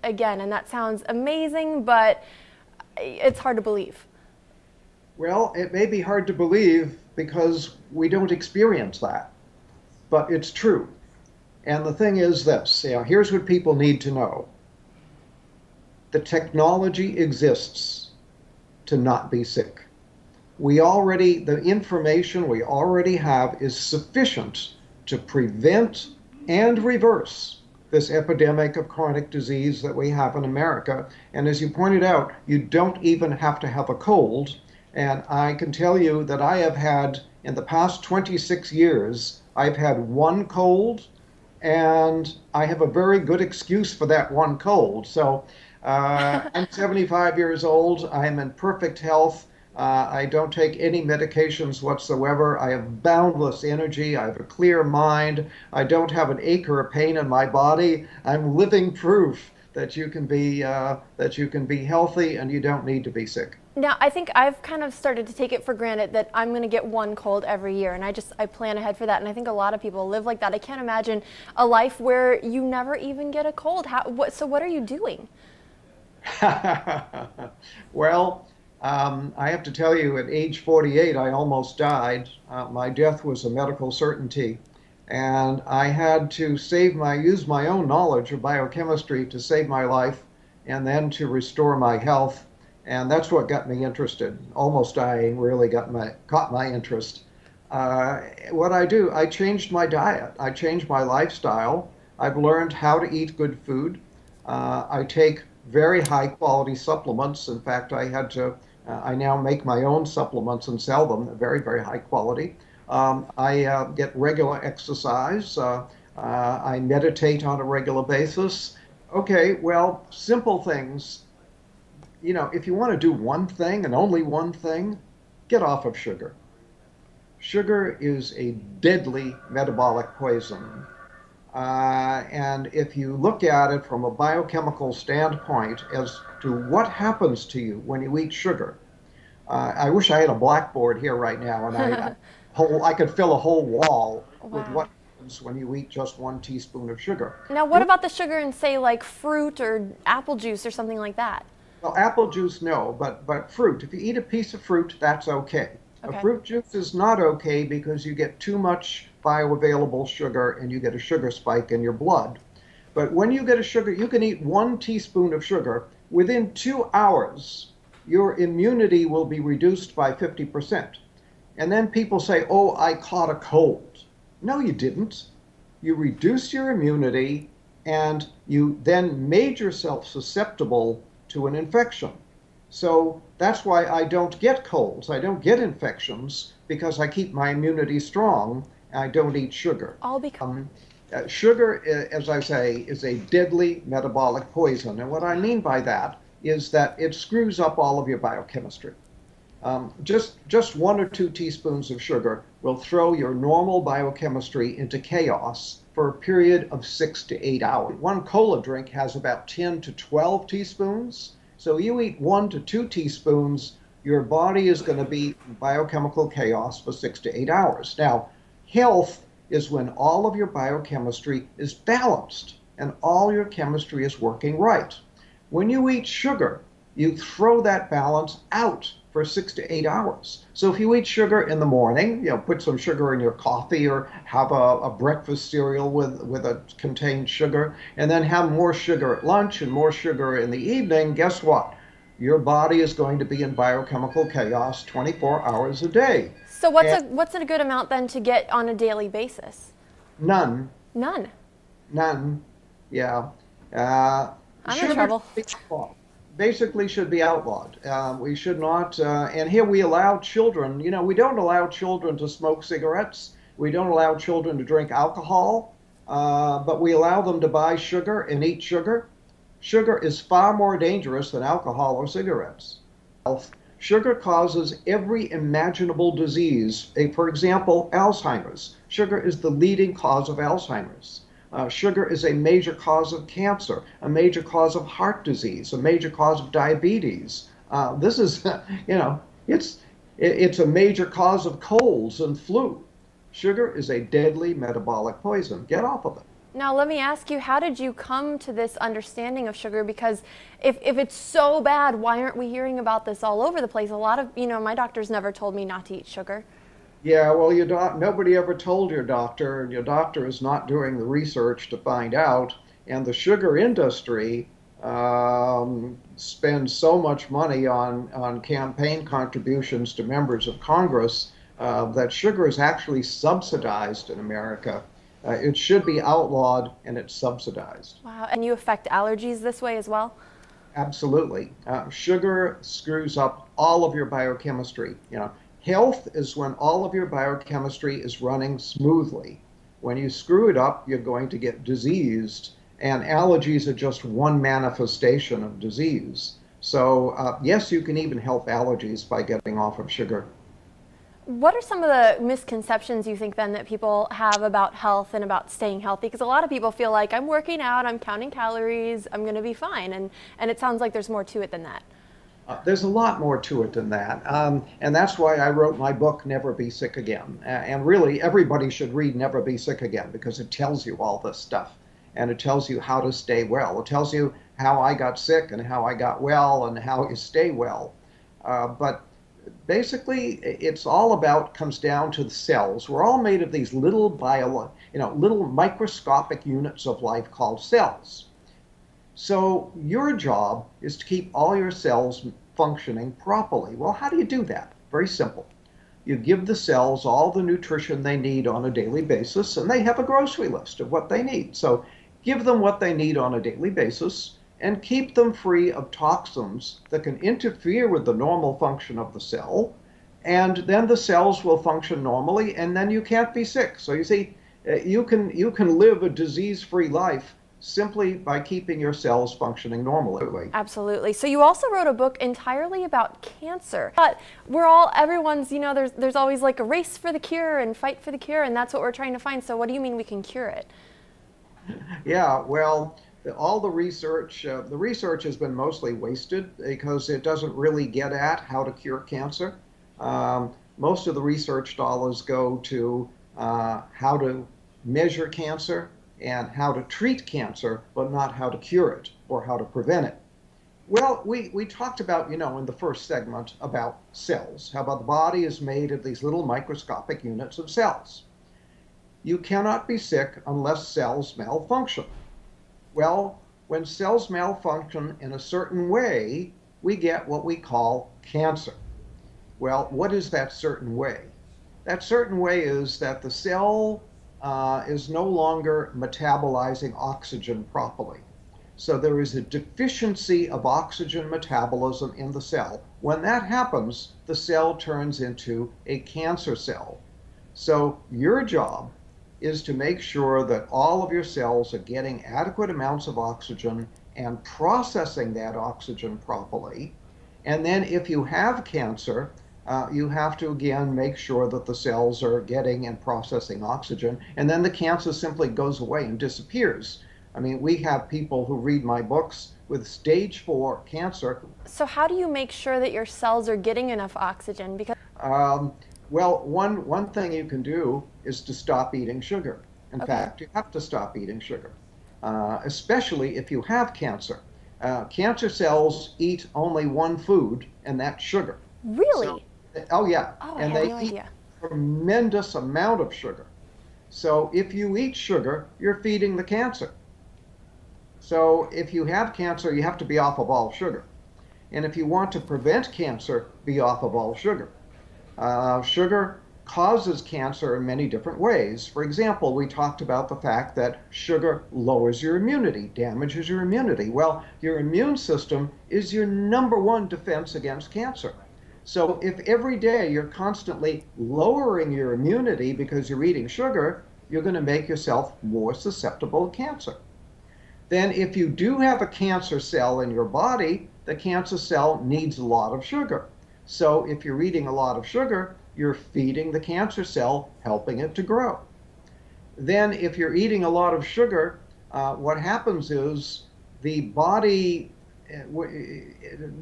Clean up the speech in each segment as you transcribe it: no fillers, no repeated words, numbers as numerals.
again, and that sounds amazing, but it's hard to believe. Well, it may be hard to believe because we don't experience that, but it's true. And the thing is this, here's what people need to know. The technology exists to not be sick. The information we already have is sufficient to prevent and reverse this epidemic of chronic disease that we have in America. And as you pointed out, you don't even have to have a cold. And I can tell you that I have had, in the past 26 years, I've had one cold, and I have a very good excuse for that one cold. So I'm 75 years old. I'm in perfect health. I don't take any medications whatsoever. I have boundless energy. I have a clear mind. I don't have an ache or a pain in my body. I'm living proof that you can be healthy and you don't need to be sick. Now, I think I've kind of started to take it for granted that I'm going to get one cold every year, and I plan ahead for that, and I think a lot of people live like that. I can't imagine a life where you never even get a cold. So what are you doing? Well, I have to tell you, at age 48, I almost died. My death was a medical certainty, and I had to use my own knowledge of biochemistry to save my life and then to restore my health. And that's what got me interested. Almost dying really caught my interest. What I do, I changed my diet. I changed my lifestyle. I've learned how to eat good food. I take very high quality supplements. In fact, I now make my own supplements and sell them, very, very high quality. I get regular exercise. I meditate on a regular basis. Okay, well, simple things. If you want to do one thing and only one thing, get off of sugar. Sugar is a deadly metabolic poison. And if you look at it from a biochemical standpoint as to what happens to you when you eat sugar, I wish I had a blackboard here right now and I could fill a whole wall with Wow. what happens when you eat just 1 teaspoon of sugar. Now, what about the sugar in, say, like fruit or apple juice or something like that? Well, apple juice, no, but fruit. If you eat a piece of fruit, that's okay. A Okay. fruit juice is not okay because you get too much bioavailable sugar and you get a sugar spike in your blood. But when you get a sugar, you can eat 1 teaspoon of sugar. Within 2 hours, your immunity will be reduced by 50%. And then people say, oh, I caught a cold. No, you didn't. You reduced your immunity and you then made yourself susceptible to an infection. So that's why I don't get colds. I don't get infections because I keep my immunity strong. I don't eat sugar. All because. Sugar, as I say, is a deadly metabolic poison. And what I mean by that is that it screws up all of your biochemistry. Just 1 or 2 teaspoons of sugar will throw your normal biochemistry into chaos for a period of 6 to 8 hours. One cola drink has about 10 to 12 teaspoons. So you eat 1 to 2 teaspoons, your body is going to be in biochemical chaos for 6 to 8 hours. Now, health is when all of your biochemistry is balanced and all your chemistry is working right. When you eat sugar, you throw that balance out for 6 to 8 hours. So if you eat sugar in the morning, put some sugar in your coffee or have a breakfast cereal with a contained sugar, and then have more sugar at lunch and more sugar in the evening, guess what? Your body is going to be in biochemical chaos 24 hours a day. So And what's a good amount then to get on a daily basis? none, None. none, yeah. Uh, I'm in Sugar trouble. basically should be outlawed. We should not, and here we allow children, we don't allow children to smoke cigarettes. We don't allow children to drink alcohol, but we allow them to buy sugar and eat sugar. Sugar is far more dangerous than alcohol or cigarettes. Sugar causes every imaginable disease. For example, Alzheimer's. Sugar is the leading cause of Alzheimer's. Sugar is a major cause of cancer, a major cause of heart disease, a major cause of diabetes. This is, it's a major cause of colds and flu. Sugar is a deadly metabolic poison. Get off of it. Now, let me ask you, how did you come to this understanding of sugar? Because if it's so bad, why aren't we hearing about this all over the place? A lot of, my doctors never told me not to eat sugar. Yeah, well, nobody ever told your doctor, and your doctor is not doing the research to find out. And the sugar industry spends so much money on campaign contributions to members of Congress that sugar is actually subsidized in America. It should be outlawed, and it's subsidized. Wow. And you affect allergies this way as well? Absolutely. Sugar screws up all of your biochemistry. Health is when all of your biochemistry is running smoothly. When you screw it up, you're going to get diseased, and allergies are just one manifestation of disease. So, yes, you can even help allergies by getting off of sugar. What are some of the misconceptions you think then that people have about health and about staying healthy? Because a lot of people feel like I'm working out, I'm counting calories, I'm going to be fine. And it sounds like there's more to it than that. There's a lot more to it than that. And that's why I wrote my book, Never Be Sick Again. And really, everybody should read Never Be Sick Again because it tells you all this stuff. And it tells you how to stay well. It tells you how I got sick and how I got well and how you stay well. But basically, it's all about, comes down to the cells. We're all made of these little little microscopic units of life called cells. So your job is to keep all your cells functioning properly. Well, how do you do that? Very simple. You give the cells all the nutrition they need on a daily basis, and they have a grocery list of what they need. So give them what they need on a daily basis and keep them free of toxins that can interfere with the normal function of the cell. And then the cells will function normally, and then you can't be sick. So you see, you can live a disease-free life simply by keeping your cells functioning normally. Absolutely. So you also wrote a book entirely about cancer. But everyone's, there's always like a race for the cure and fight for the cure, and that's what we're trying to find. So what do you mean we can cure it? Yeah, well, all the research has been mostly wasted because it doesn't really get at how to cure cancer. Most of the research dollars go to how to measure cancer and how to treat cancer, but not how to cure it or how to prevent it. Well, we talked about, in the first segment about cells, how about the body is made of these little microscopic units of cells. You cannot be sick unless cells malfunction. Well, when cells malfunction in a certain way, we get what we call cancer. Well, what is that certain way? That certain way is that the cell is no longer metabolizing oxygen properly. So there is a deficiency of oxygen metabolism in the cell. When that happens, the cell turns into a cancer cell. So your job is to make sure that all of your cells are getting adequate amounts of oxygen and processing that oxygen properly. And then if you have cancer, you have to again make sure that the cells are getting and processing oxygen, and then the cancer simply goes away and disappears. I mean, we have people who read my books with stage 4 cancer. So how do you make sure that your cells are getting enough oxygen? Because well, one thing you can do is to stop eating sugar. In fact, you have to stop eating sugar, especially if you have cancer. Cancer cells eat only one food, and that's sugar. Really? So, oh, yeah. Oh, and I had they no eat idea. a tremendous amount of sugar. So if you eat sugar, you're feeding the cancer. So if you have cancer, you have to be off of all sugar. And if you want to prevent cancer, be off of all sugar. Sugar causes cancer in many different ways. For example, we talked about the fact that sugar lowers your immunity, damages your immunity. Well, your immune system is your #1 defense against cancer. So if every day you're constantly lowering your immunity because you're eating sugar, you're going to make yourself more susceptible to cancer. Then if you do have a cancer cell in your body, the cancer cell needs a lot of sugar. So if you're eating a lot of sugar, you're feeding the cancer cell, helping it to grow. Then if you're eating a lot of sugar, what happens is the body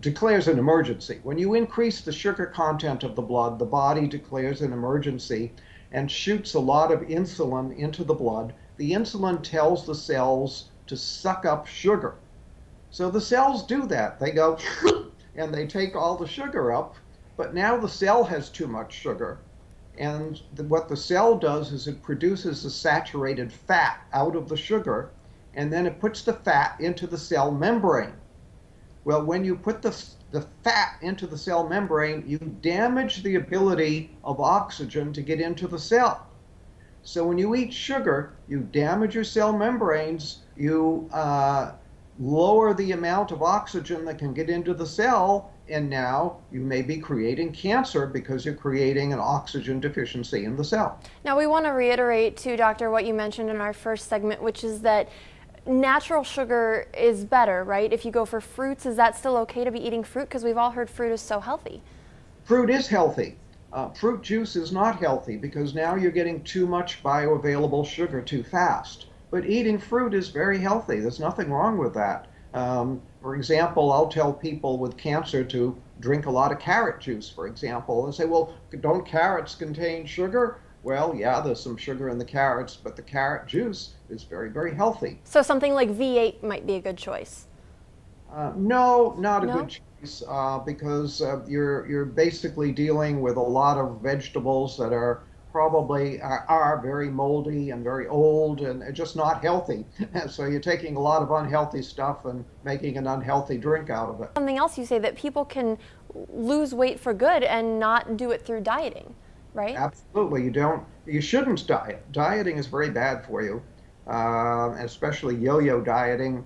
declares an emergency. When you increase the sugar content of the blood, the body declares an emergency and shoots a lot of insulin into the blood the insulin tells the cells to suck up sugar. So the cells do that. They go and they take all the sugar up, but now the cell has too much sugar. And what the cell does is it produces the saturated fat out of the sugar, and then it puts the fat into the cell membrane. Well, when you put the fat into the cell membrane, you damage the ability of oxygen to get into the cell. So when you eat sugar, you damage your cell membranes, you lower the amount of oxygen that can get into the cell, and now you may be creating cancer because you're creating an oxygen deficiency in the cell. Now we want to reiterate too, Doctor, what you mentioned in our first segment, which is that natural sugar is better, right? If you go for fruits, is that still okay to be eating fruit? Because we've all heard fruit is so healthy. Fruit is healthy. Fruit juice is not healthy because now you're getting too much bioavailable sugar too fast. But eating fruit is very healthy. There's nothing wrong with that. For example, I'll tell people with cancer to drink a lot of carrot juice, for example, and say, well, don't carrots contain sugar? Well, yeah, there's some sugar in the carrots, but the carrot juice is very, very healthy. So something like V8 might be a good choice. No, not a good choice, because you're basically dealing with a lot of vegetables that are probably are very moldy and very old and just not healthy. So you're taking a lot of unhealthy stuff and making an unhealthy drink out of it. Something else you say, that people can lose weight for good and not do it through dieting, right? Absolutely. You shouldn't diet. Dieting is very bad for you, especially yo-yo dieting.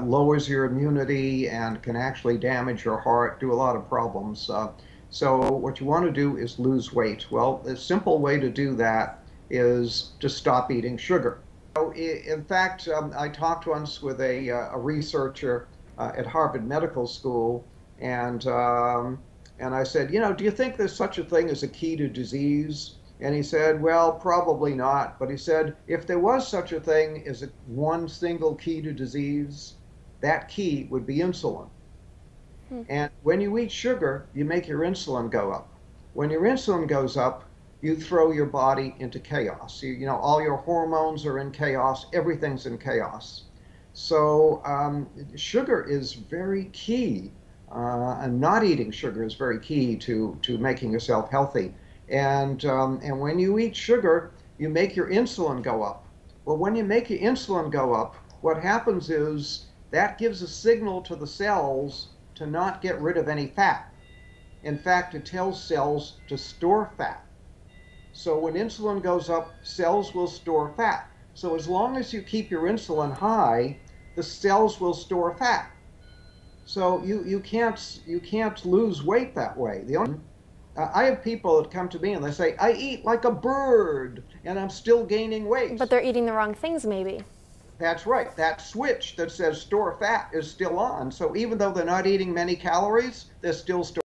Lowers your immunity and can actually damage your heart, do a lot of problems. So what you want to do is lose weight. Well, the simple way to do that is to stop eating sugar. So in fact, I talked once with a researcher at Harvard Medical School, and I said, do you think there's such a thing as a key to disease? And he said, well, probably not. But he said, if there was such a thing as one single key to disease, that key would be insulin. And when you eat sugar, you make your insulin go up. When your insulin goes up, you throw your body into chaos. All your hormones are in chaos. Everything's in chaos. So sugar is very key, and not eating sugar is very key to making yourself healthy. And when you eat sugar, you make your insulin go up. Well, when you make your insulin go up, what happens is that gives a signal to the cells to not get rid of any fat. In fact, it tells cells to store fat. So when insulin goes up, cells will store fat. So as long as you keep your insulin high, the cells will store fat. So you can't lose weight that way. I have people that come to me and they say, I eat like a bird and I'm still gaining weight. But they're eating the wrong things maybe. That's right. That switch that says store fat is still on. So even though they're not eating many calories, they're still storing